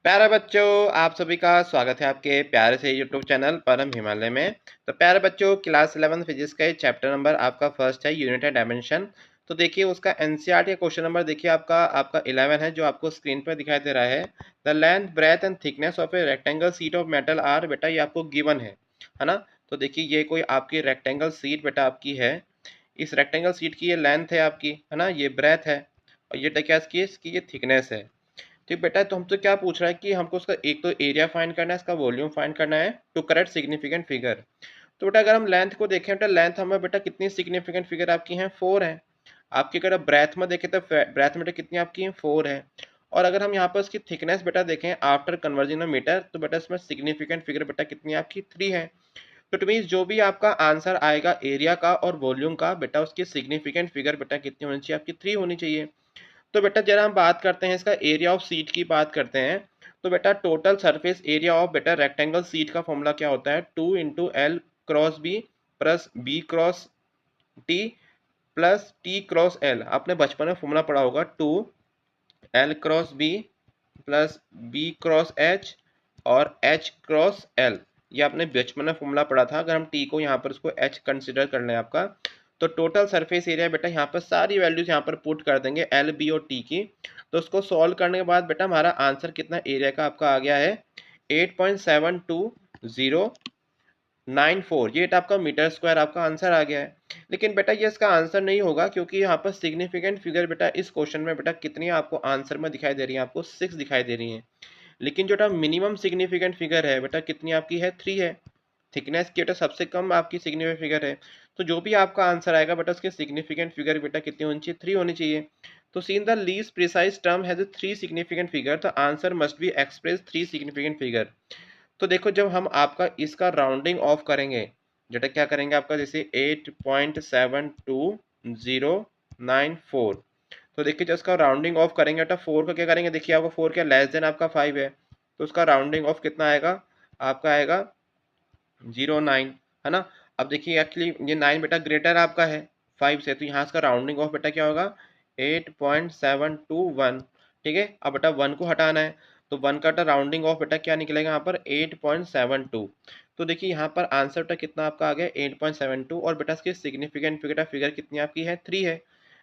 प्यारे बच्चों, आप सभी का स्वागत है आपके प्यारे से यूट्यूब चैनल परम हिमालय में। तो प्यारे बच्चों, क्लास 11 फिजिक्स का चैप्टर नंबर आपका फर्स्ट है यूनिट एंड डायमेंशन। तो देखिए उसका एनसीईआरटी का क्वेश्चन नंबर देखिए आपका 11 है जो आपको स्क्रीन पर दिखाई दे रहा है। The length breadth and thickness of a rectangle sheet of metal are, बेटा ये आपको गिवन है ना। तो देखिए ये कोई आपकी रेक्टेंगल शीट बेटा आपकी है। इस रेक्टेंगल शीट की ये लेंथ है आपकी, है ना, ये ब्रेथ है और ये क्या इसकी ये थिकनेस है। ठीक बेटा, तो हमसे क्या पूछ रहा है कि हमको उसका एक तो एरिया फाइंड करना है, इसका वॉल्यूम फाइंड करना है टू करेक्ट सिग्निफिकेंट फिगर। तो बेटा अगर हम लेंथ को देखें, बेटा लेंथ हमें बेटा कितनी सिग्निफिकेंट फिगर आपकी हैं, 4 है। आपकी अगर ब्रेथ में देखें तो ब्रेथ में बेटा कितनी आपकी हैं, 4 है। और अगर हम यहाँ पर इसकी थिकनेस बेटा देखें आफ्टर कन्वर्जन ऑफ मीटर, तो बेटा इसमें सिग्निफिकेंट फिगर बेटा कितनी है आपकी, 3 है। तो इट मीन्स जो भी आपका आंसर आएगा एरिया का और वॉल्यूम का, बेटा उसकी सिग्निफिकेंट फिगर बेटा कितनी होनी चाहिए आपकी, 3 होनी चाहिए। तो बेटा जरा हम बात करते हैं इसका एरिया ऑफ सीट की बात करते हैं। तो बेटा टोटल सरफेस एरिया ऑफ बेटा रेक्टेंगल सीट का फॉर्मूला क्या होता है, 2 × L cross B plus B cross T plus T cross L. आपने बचपन में फॉर्मूला पढ़ा होगा, 2 L cross B plus B cross H और एच क्रॉस एल। ये आपने बचपन में फॉर्मूला पढ़ा था। अगर हम टी को यहाँ पर उसको एच कंसिडर कर लें आपका, तो टोटल सरफेस एरिया बेटा यहाँ पर सारी वैल्यूज यहाँ पर पुट कर देंगे एल बी और टी की। तो उसको सॉल्व करने के बाद बेटा हमारा आंसर कितना एरिया का आपका आ गया है, 8.7209 ये आपका मीटर स्क्वायर आपका आंसर आ गया है। लेकिन बेटा ये इसका आंसर नहीं होगा, क्योंकि यहाँ पर सिग्निफिकेंट फिगर बेटा इस क्वेश्चन में बेटा कितनी आपको आंसर में दिखाई दे रही है, आपको 6 दिखाई दे रही है। लेकिन जो मिनिमम सिग्निफिकेंट फिगर है बेटा कितनी आपकी है, 3 है। थिकनेस की बेटा सबसे कम आपकी सिग्निफिकेंट फिगर है। तो जो भी आपका आंसर आएगा बेटा उसकी सिग्निफिकेंट फिगर बेटा कितनी होनी चाहिए, 3 होनी चाहिए। तो since the least precise term has 3 significant figure, तो answer must be express 3 significant figure. तो देखो जब हम आपका इसका राउंडिंग ऑफ करेंगे, बेटा क्या करेंगे आपका, जैसे 8.72094। तो देखिए जब इसका राउंडिंग ऑफ करेंगे बेटा 4 का क्या करेंगे, देखिए आपका 4 क्या लेस देन आपका 5 है, तो उसका राउंडिंग ऑफ कितना आएगा, आपका आएगा 09, है ना। अब देखिए एक्चुअली ये 9 बेटा ग्रेटर आपका है 5 से, तो यहाँ इसका राउंडिंग ऑफ बेटा क्या होगा, 8.721। ठीक है, अब बेटा 1 को हटाना है, तो 1 का राउंडिंग ऑफ बेटा क्या निकलेगा यहाँ पर, 8.72। तो देखिए यहाँ पर आंसर बेटा कितना आपका आ गया, 8.72। और बेटा इसकी सिग्निफिकेंट फिगर कितनी आपकी है, 3 है।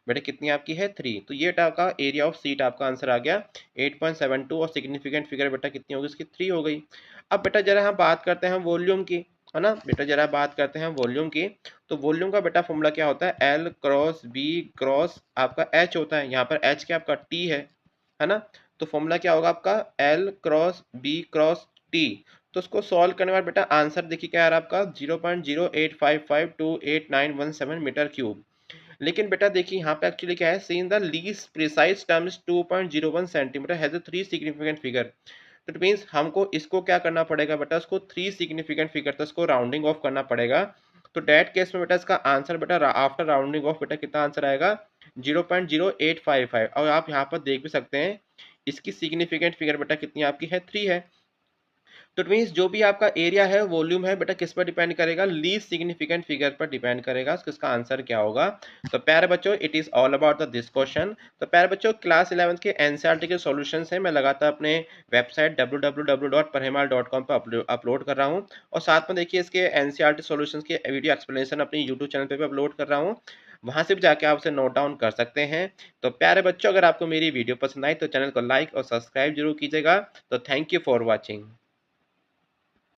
बेटा कितनी आपकी है, 3। तो ये आपका एरिया ऑफ सीट आपका आंसर आ गया 8.72, और सिग्निफिकेंट फिगर बेटा कितनी होगी, इसकी 3 हो गई। अब बेटा जरा हम बात करते हैं वॉल्यूम की, है ना। बेटा जरा बात करते हैं वॉल्यूम की। तो वॉल्यूम का बेटा फॉर्मूला क्या होता है, एल क्रॉस बी क्रॉस आपका एच होता है। यहाँ पर एच क्या आपका टी है ना। तो फॉर्मूला क्या होगा आपका, L cross B cross T. तो उसको सॉल्व करने के बाद बेटा आंसर देखिए क्या आ रहा है आपका, 0.085528917 मीटर क्यूब। लेकिन बेटा देखिए यहाँ पे एक्चुअली क्या है, scene the least precise term is 2.01 centimetre has 3 significant figure. तो इट मीन्स हमको इसको क्या करना पड़ेगा बेटा, उसको 3 सिग्निफिकेंट फिगर था इसको राउंडिंग ऑफ करना पड़ेगा। तो डेट केस में बेटा इसका आंसर बेटा आफ्टर राउंडिंग ऑफ बेटा कितना आंसर आएगा, 0.0855। और आप यहाँ पर देख भी सकते हैं इसकी सिग्निफिकेंट फिगर बेटा कितनी आपकी है, 3 है। तो इट मीन्स जो भी आपका एरिया है वॉल्यूम है बेटा किस पर डिपेंड करेगा, लीस्ट सिग्निफिकेंट फिगर पर डिपेंड करेगा इसका आंसर क्या होगा। तो प्यारे बच्चों it is all about the this question. तो प्यारे बच्चों क्लास 11 के एनसीईआरटी के सॉल्यूशंस हैं मैं लगातार अपने वेबसाइट www.parhimal.com पर अपलोड कर रहा हूँ। और साथ में देखिए इसके एनसीईआरटी सॉल्यूशंस के वीडियो एक्सप्लेनेशन अपने यूट्यूब चैनल पर भी अपलोड कर रहा हूँ, वहां से भी जाके आप उसे नोट डाउन कर सकते हैं। तो प्यारे बच्चों अगर आपको मेरी वीडियो पसंद आई तो चैनल को लाइक और सब्सक्राइब जरूर कीजिएगा। तो थैंक यू फॉर वॉचिंग।